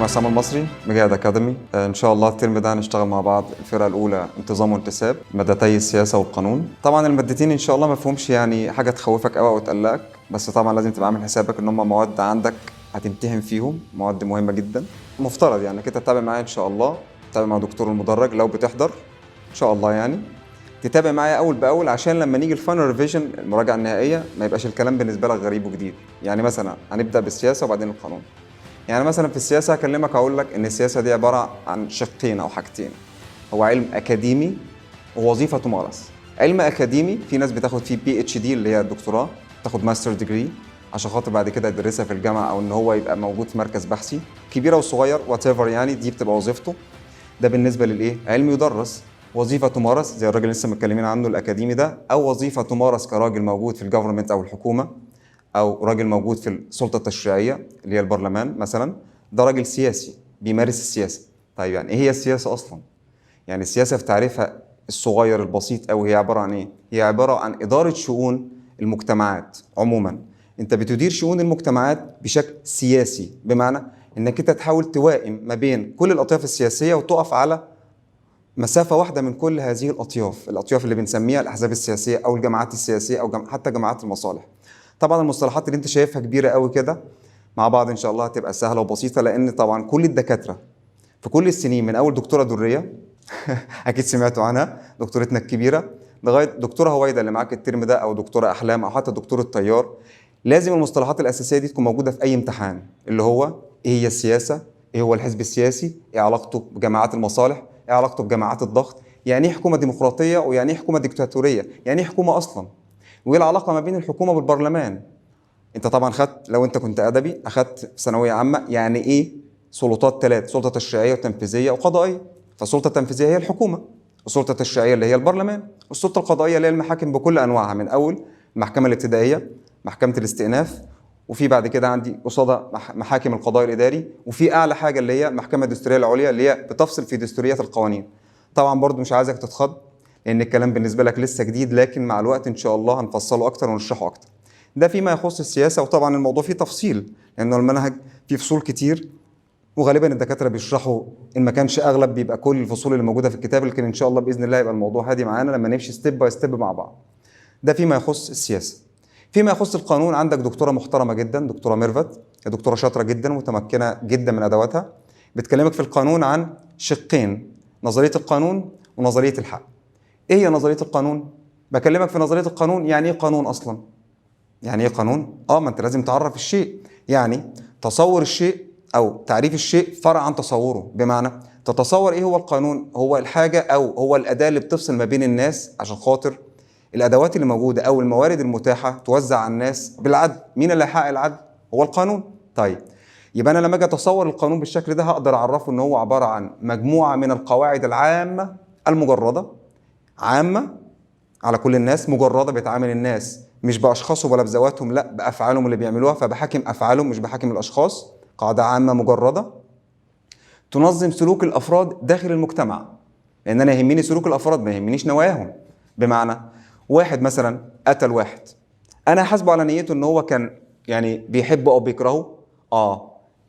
معكم عصام المصري مجاهد أكاديمي. إن شاء الله الترم ده هنشتغل مع بعض الفرقة الأولى انتظام وانتساب، مادتي السياسة والقانون. طبعا المادتين إن شاء الله ما فيهمش يعني حاجة تخوفك أو تقلقك، بس طبعا لازم تبقى عامل حسابك إن هم مواد عندك هتمتحن فيهم، مواد مهمة جدا. مفترض يعني كده تتابع معايا إن شاء الله، تتابع مع دكتور المدرج لو بتحضر إن شاء الله، يعني تتابع معايا أول بأول عشان لما نيجي الفاينل ريفيجن المراجعة النهائية ما يبقاش الكلام بالنسبة لك غريب وجديد. يعني مثلا هنبدأ بالسياسة وبعدين القانون. يعني مثلا في السياسة هكلمك هقول لك إن السياسة دي عبارة عن شقين أو حاجتين، هو علم أكاديمي ووظيفة تمارس. علم أكاديمي في ناس بتاخد فيه PhD اللي هي الدكتوراه، تاخد ماستر ديجري عشان خاطر بعد كده يدرسها في الجامعة أو إن هو يبقى موجود في مركز بحثي كبير أو صغير whatever، يعني دي بتبقى وظيفته. ده بالنسبة للإيه؟ علم يدرس. وظيفة تمارس زي الراجل لسه متكلمين عنه الأكاديمي ده، أو وظيفة تمارس كراجل موجود في الجفرمنت أو الحكومة، أو راجل موجود في السلطة التشريعية اللي هي البرلمان مثلا، ده راجل سياسي بيمارس السياسة. طيب يعني إيه هي السياسة أصلا؟ يعني السياسة في تعريفها الصغير البسيط أوي هي عبارة عن إيه؟ هي عبارة عن إدارة شؤون المجتمعات عموما. أنت بتدير شؤون المجتمعات بشكل سياسي، بمعنى إنك أنت تحاول توائم ما بين كل الأطياف السياسية وتقف على مسافة واحدة من كل هذه الأطياف اللي بنسميها الأحزاب السياسية أو الجماعات السياسية أو حتى جماعات المصالح. طبعا المصطلحات اللي انت شايفها كبيرة قوي كده مع بعض ان شاء الله هتبقى سهلة وبسيطة، لان طبعا كل الدكاترة في كل السنين من اول دكتورة درية اكيد سمعتوا عنها، دكتورتنا الكبيرة، لغاية دكتورة هويدا اللي معاك الترم ده، او دكتورة احلام، او حتى دكتور الطيار، لازم المصطلحات الاساسية دي تكون موجودة في اي امتحان، اللي هو ايه هي السياسة، ايه هو الحزب السياسي، ايه علاقته بجماعات المصالح، ايه علاقته بجماعات الضغط، يعني ايه حكومة ديمقراطية ويعني ايه حكومة ديكتاتورية، يعني ايه حكومة اصلا، وايه العلاقة ما بين الحكومة بالبرلمان. انت طبعا خدت، لو انت كنت ادبي اخدت في ثانويه عامه يعني ايه سلطات ثلاث، سلطه تشريعيه وتنفيذيه وقضائيه. فالسلطه التنفيذيه هي الحكومه، والسلطه التشريعيه اللي هي البرلمان، والسلطه القضائيه اللي هي المحاكم بكل انواعها، من اول المحكمه الابتدائيه، محكمه الاستئناف، وفي بعد كده عندي قصادها محاكم القضاء الاداري، وفي اعلى حاجه اللي هي المحكمه الدستوريه العليا اللي هي بتفصل في دستوريات القوانين. طبعا برضو مش عايزك تتخض لان الكلام بالنسبه لك لسه جديد، لكن مع الوقت ان شاء الله هنفصله اكتر ونشرحه اكتر. ده فيما يخص السياسة، وطبعا الموضوع فيه تفصيل لأنه المنهج فيه فصول كتير، وغالبا الدكاترة بيشرحوا إن ما كانش أغلب بيبقى كل الفصول اللي موجودة في الكتاب، لكن إن شاء الله بإذن الله يبقى الموضوع هادي معانا لما نمشي ستيب باي ستيب مع بعض. ده فيما يخص السياسة. فيما يخص القانون عندك دكتورة محترمة جدا، دكتورة ميرفت، هي دكتورة شاطرة جدا متمكنة جدا من أدواتها، بتكلمك في القانون عن شقين، نظرية القانون ونظرية الحق. إيه هي نظرية القانون؟ بكلمك في نظرية القانون، يعني إيه قانون أصلاً؟ يعني ايه قانون؟ ما انت لازم تعرف الشيء، يعني تصور الشيء او تعريف الشيء فرع عن تصوره، بمعنى تتصور ايه هو القانون، هو الحاجة او هو الأداة اللي بتفصل ما بين الناس عشان خاطر الأدوات اللي موجودة او الموارد المتاحة توزع على الناس بالعدل. مين اللي هيحقق العدل؟ هو القانون. طيب يبقى انا لما اجي اتصور القانون بالشكل ده هقدر اعرفه ان هو عبارة عن مجموعة من القواعد العامة المجردة، عامة على كل الناس، مجردة بتعامل الناس مش بأشخاصهم ولا بذواتهم، لا بأفعالهم اللي بيعملوها، فبحاكم أفعالهم مش بحاكم الأشخاص. قاعدة عامة مجردة تنظم سلوك الأفراد داخل المجتمع، لأن أنا يهمني سلوك الأفراد ما يهمنيش نواياهم. بمعنى واحد مثلا قتل واحد، أنا حاسبه على نيته إن هو كان يعني بيحبه أو بيكرهه.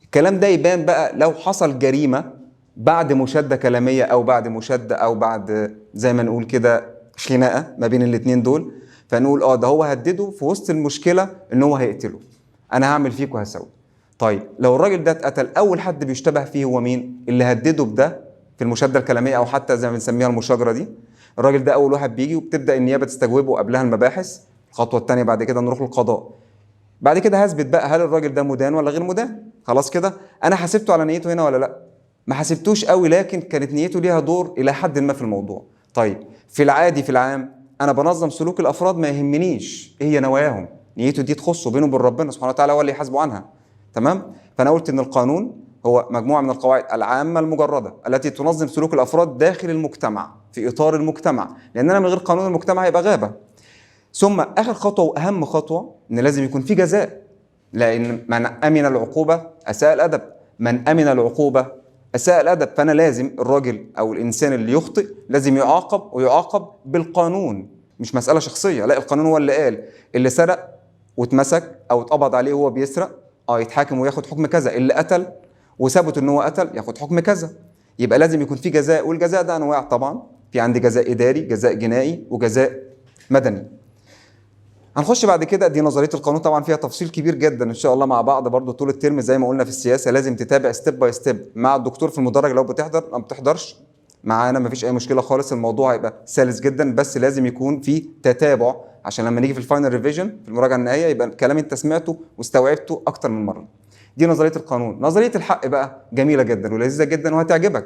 الكلام ده يبان بقى لو حصل جريمة بعد مشادة كلامية أو بعد مشادة أو بعد زي ما نقول كده خناقة ما بين الاتنين دول، فنقول ده هو هدده في وسط المشكلة ان هو هيقتله، انا هعمل فيك وهسوي. طيب لو الراجل ده اتقتل، اول حد بيشتبه فيه هو مين؟ اللي هدده بده في المشادة الكلامية او حتى زي ما بنسميها المشاجرة دي. الراجل ده اول واحد بيجي وبتبدأ النيابة تستجوبه قبلها المباحث. الخطوة الثانية بعد كده نروح للقضاء، بعد كده هثبت بقى هل الراجل ده مدان ولا غير مدان. خلاص كده انا حاسبته على نيته هنا ولا لا؟ ما حاسبتوش قوي، لكن كانت نيته ليها دور الى حد ما في الموضوع. طيب في العادي في العام انا بنظم سلوك الافراد، ما يهمنيش ايه هي نواياهم، نيته دي تخصه بينه وبين ربنا سبحانه وتعالى هو اللي يحاسبه عنها. تمام؟ فانا قلت ان القانون هو مجموعه من القواعد العامه المجرده التي تنظم سلوك الافراد داخل المجتمع في اطار المجتمع، لان انا من غير قانون المجتمع هيبقى غابه. ثم اخر خطوه واهم خطوه ان لازم يكون في جزاء، لان من امن العقوبه اساء الادب، من امن العقوبه اساء الادب. فانا لازم الراجل او الانسان اللي يخطئ لازم يعاقب، ويعاقب بالقانون، مش مساله شخصيه، لا القانون هو اللي قال اللي سرق واتمسك او اتقبض عليه وهو بيسرق يتحاكم وياخد حكم كذا، اللي قتل وثبت ان هو قتل ياخد حكم كذا. يبقى لازم يكون في جزاء، والجزاء ده انواع طبعا، في عندي جزاء اداري، جزاء جنائي، وجزاء مدني. هنخش بعد كده، دي نظريه القانون طبعا فيها تفصيل كبير جدا ان شاء الله مع بعض برضو طول الترم. زي ما قلنا في السياسه لازم تتابع ستيب باي ستيب مع الدكتور في المدرج، لو بتحضر ما بتحضرش معانا مفيش اي مشكله خالص، الموضوع هيبقى سلس جدا، بس لازم يكون في تتابع عشان لما نيجي في الفاينل ريفيجن في المراجعه النهائيه يبقى الكلام انت سمعته واستوعبته اكتر من مره. دي نظريه القانون. نظريه الحق بقى جميله جدا ولذيذه جدا وهتعجبك،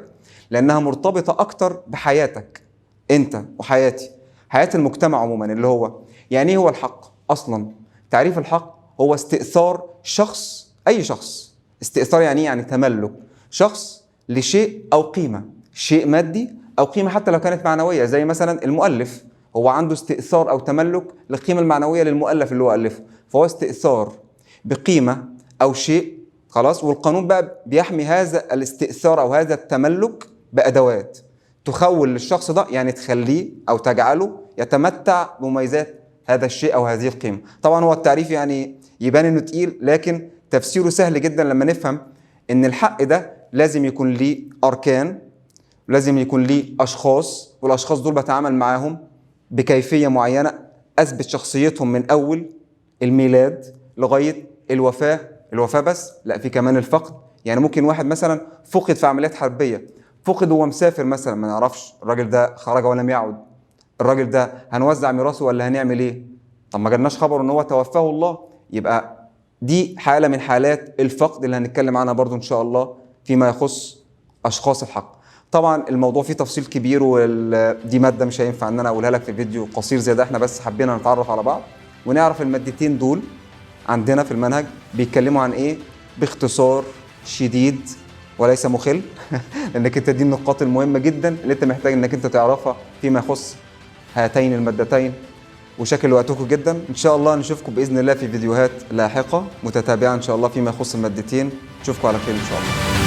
لانها مرتبطه اكتر بحياتك انت وحياتي، حياه المجتمع عموما. اللي هو يعني ايه هو الحق اصلا؟ تعريف الحق هو استئثار شخص، اي شخص، استئثار يعني ايه؟ يعني تملك شخص لشيء او قيمه، شيء مادي او قيمه حتى لو كانت معنويه. زي مثلا المؤلف هو عنده استئثار او تملك للقيمه المعنويه للمؤلف اللي هو الفه، فهو استئثار بقيمه او شيء خلاص. والقانون بقى بيحمي هذا الاستئثار او هذا التملك بادوات تخول للشخص ده، يعني تخليه او تجعله يتمتع بمميزات هذا الشيء او هذه القيمه. طبعا هو التعريف يعني يبان انه تقيل، لكن تفسيره سهل جدا لما نفهم ان الحق ده لازم يكون ليه اركان، لازم يكون ليه اشخاص، والاشخاص دول بتعامل معاهم بكيفيه معينه اثبت شخصيتهم من اول الميلاد لغايه الوفاه. الوفاه بس لا، في كمان الفقد. يعني ممكن واحد مثلا فقد في عمليات حربيه، فقد وهو مسافر مثلا، ما نعرفش الراجل ده خرج ولم يعد، الراجل ده هنوزع ميراثه ولا هنعمل ايه؟ طب ما جالناش خبر ان هو توفاه الله. يبقى دي حاله من حالات الفقد اللي هنتكلم عنها برضو ان شاء الله فيما يخص اشخاص الحق. طبعا الموضوع فيه تفصيل كبير، ودي ماده مش هينفع ان انا اقولها لك في فيديو قصير زي ده. احنا بس حبينا نتعرف على بعض ونعرف المادتين دول عندنا في المنهج بيتكلموا عن ايه باختصار شديد وليس مخل لانك انت دي النقاط المهمه جدا اللي انت محتاج انك انت تعرفها فيما يخص هاتين المادتين. وشكل وقتكم جدا، ان شاء الله نشوفكم باذن الله في فيديوهات لاحقه متتابعه ان شاء الله فيما يخص المادتين. نشوفكم على خير ان شاء الله.